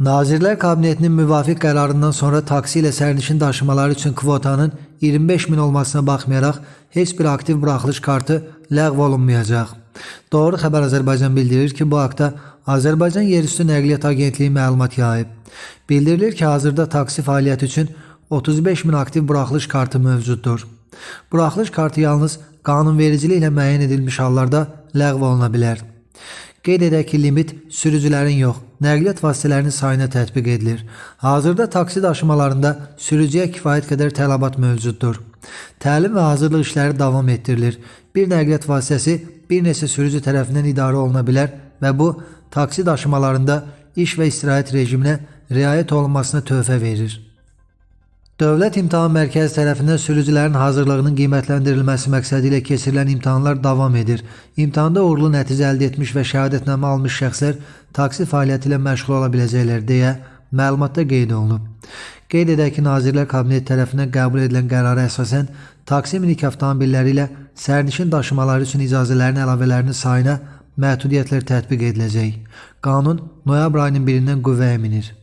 Nazirlər Kabinetinin müvafiq qərarından sonra taksi ilə sərnişin daşımaları üçün kvotanın 25.000 olmasına baxmayaraq heç bir aktiv buraxılış kartı ləğv olunmayacaq. Doğru Xəbər Azərbaycan bildirir ki, bu haqda Azərbaycan Yerüstü Nəqliyyat Agentliyi məlumat yayıb. Bildirilir ki, hazırda taksi fəaliyyəti üçün 35.000 aktiv buraxılış kartı mövcuddur. Buraxılış kartı yalnız qanunvericiliklə müəyyən edilmiş hallarda ləğv oluna bilər. Qeyd edək ki, limit sürücülərin yox, nəqliyyat vasitələrinin sayına tətbiq edilir. Hazırda taksi daşımalarında sürücüyə kifayət qədər tələbat mövcuddur. Təlim və hazırlıq işləri davam etdirilir. Bir nəqliyyat vasitəsi bir neçə sürücü tərəfindən idarə oluna bilər və bu, taksi daşımalarında iş və istirahət rejiminə riayət olunmasına töhfə verir. Dövlət İmtahan Mərkəzi tərəfindən sürücülərin hazırlığının qiymətləndirilməsi məqsədi ilə keçirilən imtahanlar davam edir. İmtahanda uğurlu nəticə əldə etmiş və şəhadətnamə almış şəxslər taksi fəaliyyəti ilə məşğul ola biləcəklər deyə məlumatda qeyd olunub. Qeyd edək ki, Nazirlər Kabineti tərəfindən qəbul edilən qərara əsasən taksi minik avtomobilləri ilə sərnişin daşımaları üçün icazələrin əlavələrinin sayına məhdudiyyətlər tətbiq ediləcək. Qanun noyabr ayının 1-dən qüvvəyə minir.